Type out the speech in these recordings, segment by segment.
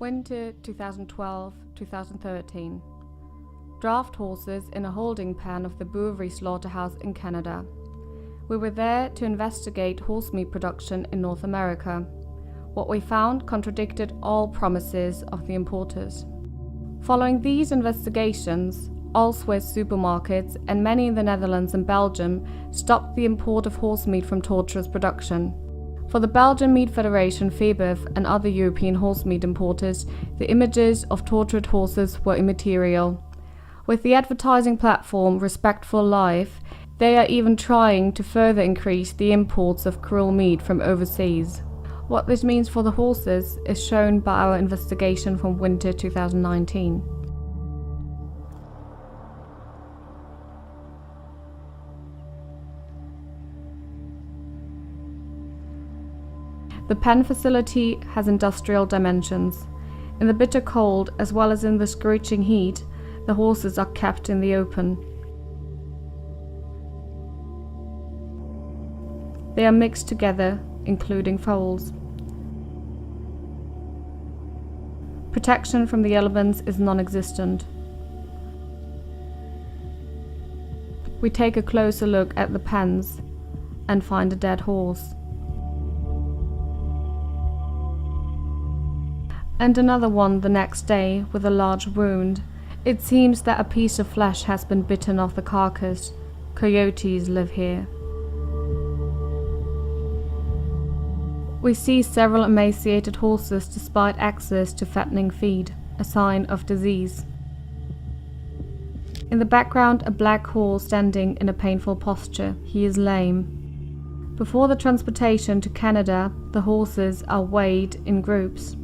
Winter 2012-2013. Draft horses in a holding pen of the Brewery slaughterhouse in Canada. We were there to investigate horsemeat production in North America. What we found contradicted all promises of the importers. Following these investigations, all Swiss supermarkets and many in the Netherlands and Belgium stopped the import of horsemeat from torturous production. For the Belgian Meat Federation, FEBIF, and other European horsemeat importers, the images of tortured horses were immaterial. With the advertising platform Respectful Life, they are even trying to further increase the imports of cruel meat from overseas. What this means for the horses is shown by our investigation from winter 2019. The pen facility has industrial dimensions. In the bitter cold, as well as in the scorching heat, the horses are kept in the open. They are mixed together, including foals. Protection from the elements is non-existent. We take a closer look at the pens and find a dead horse. And another one the next day with a large wound. It seems that a piece of flesh has been bitten off the carcass. Coyotes live here. We see several emaciated horses despite access to fattening feed, a sign of disease. In the background, a black horse standing in a painful posture. He is lame. Before the transportation to Canada, the horses are weighed in groups.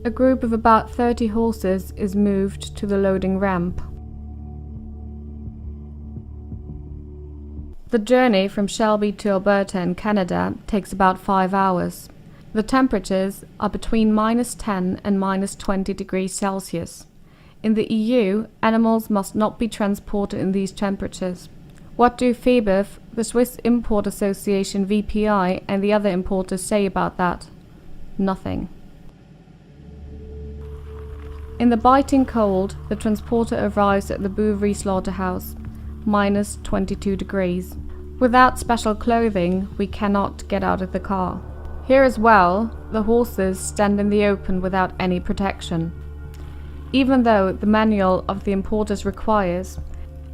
A group of about 30 horses is moved to the loading ramp. The journey from Shelby to Alberta in Canada takes about 5 hours. The temperatures are between -10 and -20 degrees Celsius. In the EU, animals must not be transported in these temperatures. What do FEBIF, the Swiss Import Association VPI, and the other importers say about that? Nothing. In the biting cold, the transporter arrives at the Brewery slaughterhouse, -22 degrees. Without special clothing, we cannot get out of the car. Here as well, the horses stand in the open without any protection. Even though the manual of the importers requires,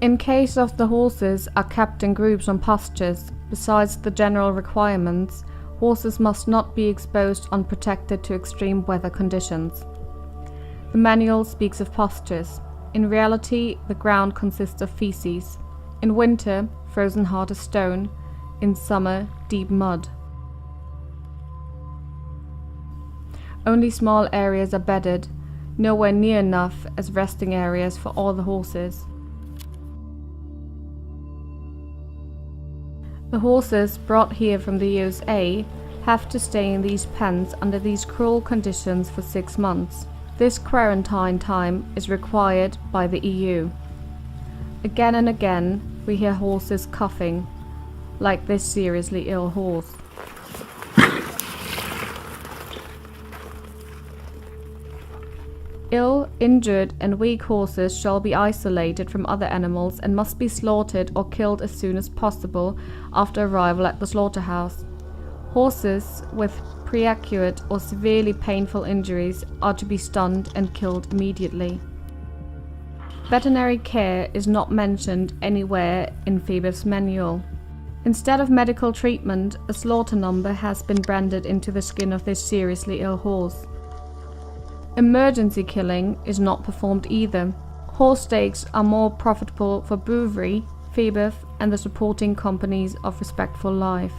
in case of the horses are kept in groups on pastures, besides the general requirements, horses must not be exposed unprotected to extreme weather conditions. The manual speaks of pastures. In reality, the ground consists of feces. In winter, frozen hard as stone. In summer, deep mud. Only small areas are bedded, nowhere near enough as resting areas for all the horses. The horses brought here from the USA have to stay in these pens under these cruel conditions for 6 months. This quarantine time is required by the EU. Again and again, we hear horses coughing, like this seriously ill horse. Ill, injured, and weak horses shall be isolated from other animals and must be slaughtered or killed as soon as possible after arrival at the slaughterhouse. Horses with pre-acute or severely painful injuries are to be stunned and killed immediately. Veterinary care is not mentioned anywhere in FEBIF's manual. Instead of medical treatment, a slaughter number has been branded into the skin of this seriously ill horse. Emergency killing is not performed either. Horse steaks are more profitable for Brewery, FEBIF, and the supporting companies of Respectful Life.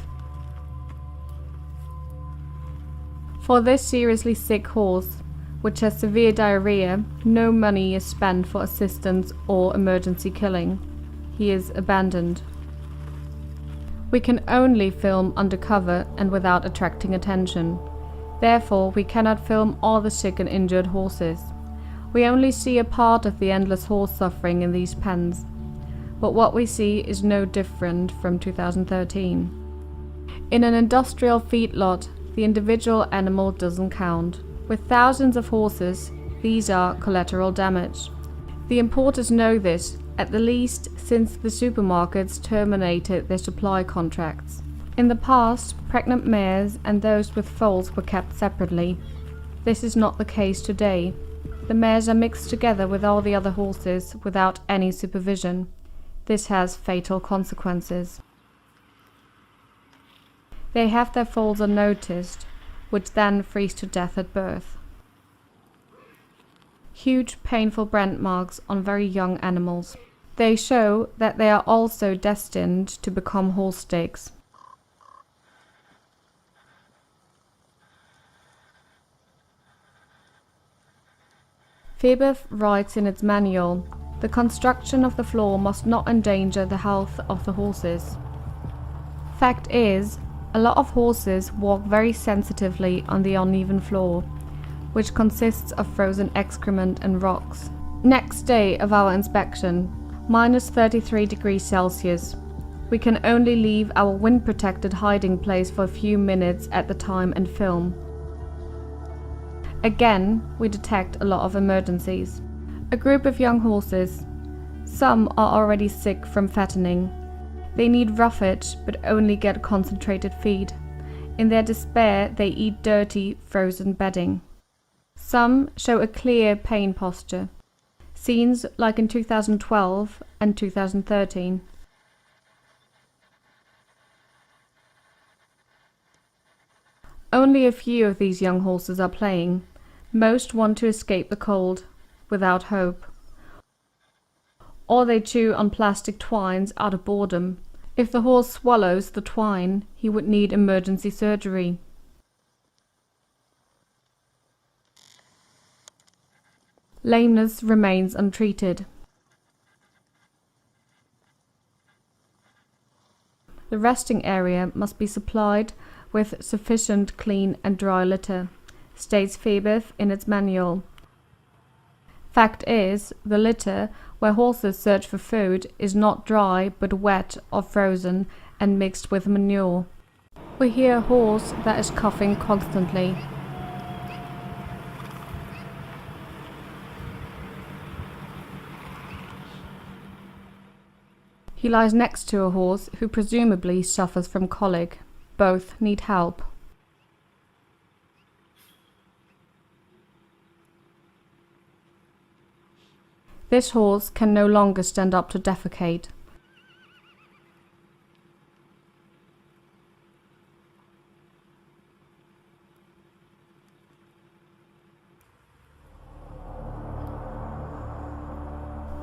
For this seriously sick horse, which has severe diarrhea, no money is spent for assistance or emergency killing. He is abandoned. We can only film undercover and without attracting attention. Therefore, we cannot film all the sick and injured horses. We only see a part of the endless horse suffering in these pens. but what we see is no different from 2013. In an industrial feedlot, the individual animal doesn't count. With thousands of horses, these are collateral damage. The importers know this, at the least since the supermarkets terminated their supply contracts. In the past, pregnant mares and those with foals were kept separately. This is not the case today. The mares are mixed together with all the other horses without any supervision. This has fatal consequences. They have their foals unnoticed, which then freeze to death at birth. Huge painful brand marks on very young animals. They show that they are also destined to become horse steaks. Febeth writes in its manual, "The construction of the floor must not endanger the health of the horses." Fact is, a lot of horses walk very sensitively on the uneven floor, which consists of frozen excrement and rocks. Next day of our inspection, -33 degrees Celsius. We can only leave our wind-protected hiding place for a few minutes at the time and film. Again, we detect a lot of emergencies. A group of young horses. Some are already sick from fattening. They need roughage but only get concentrated feed. In their despair, they eat dirty, frozen bedding. Some show a clear pain posture. Scenes like in 2012 and 2013. Only a few of these young horses are playing. Most want to escape the cold, without hope. Or they chew on plastic twines out of boredom. If the horse swallows the twine, he would need emergency surgery. Lameness remains untreated. The resting area must be supplied with sufficient clean and dry litter, states Febeth in its manual. Fact is, the litter where horses search for food is not dry but wet or frozen and mixed with manure. We hear a horse that is coughing constantly. He lies next to a horse who presumably suffers from colic. Both need help. This horse can no longer stand up to defecate.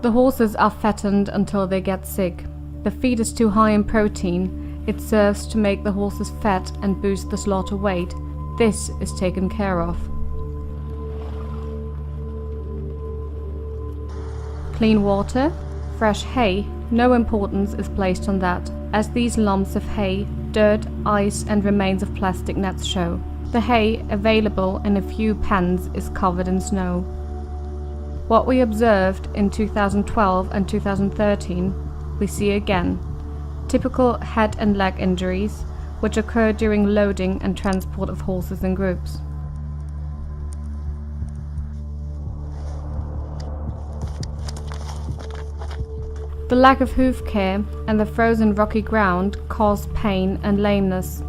The horses are fattened until they get sick. The feed is too high in protein. It serves to make the horses fat and boost the slaughter weight. This is taken care of. Clean water, fresh hay, no importance is placed on that, as these lumps of hay, dirt, ice and remains of plastic nets show. The hay available in a few pens is covered in snow. What we observed in 2012 and 2013, we see again. Typical head and leg injuries, which occur during loading and transport of horses in groups. The lack of hoof care and the frozen rocky ground cause pain and lameness.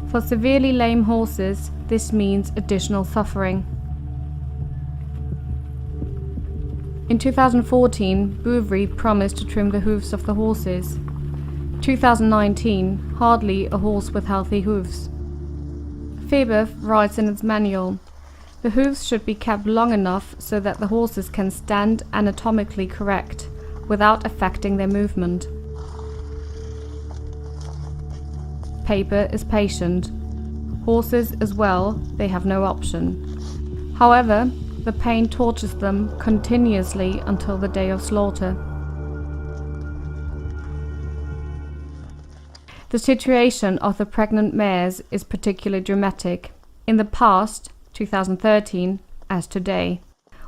For severely lame horses, this means additional suffering. In 2014, Bouvry promised to trim the hoofs of the horses. 2019, hardly a horse with healthy hoofs. Febeth writes in its manual, "The hoofs should be kept long enough so that the horses can stand anatomically correct, without affecting their movement." Paper is patient. Horses as well, they have no option. However, the pain tortures them continuously until the day of slaughter. The situation of the pregnant mares is particularly dramatic. In the past, 2013, as today,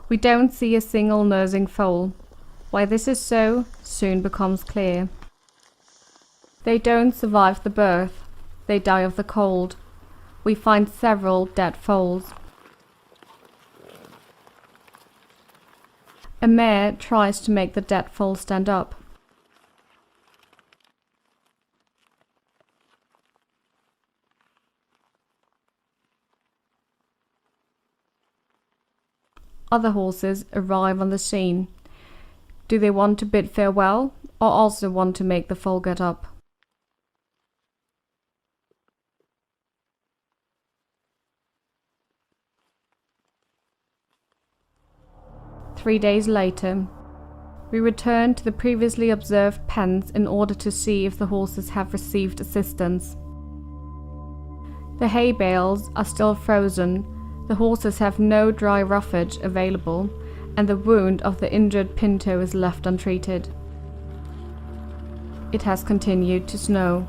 we don't see a single nursing foal. Why this is so soon becomes clear. They don't survive the birth, they die of the cold. We find several dead foals. A mare tries to make the dead foal stand up. Other horses arrive on the scene. Do they want to bid farewell or also want to make the foal get up? Three days later, we return to the previously observed pens in order to see if the horses have received assistance. The hay bales are still frozen, the horses have no dry roughage available, and the wound of the injured pinto is left untreated. It has continued to snow.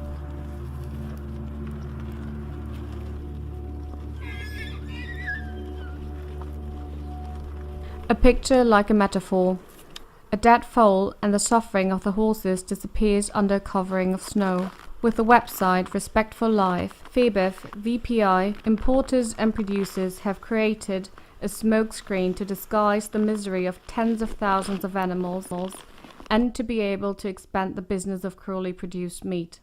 A picture like a metaphor. A dead foal and the suffering of the horses disappears under a covering of snow. With the website Respect for Life, FEBEF, VPI, importers and producers have created a smokescreen to disguise the misery of tens of thousands of animals and to be able to expand the business of cruelly produced meat.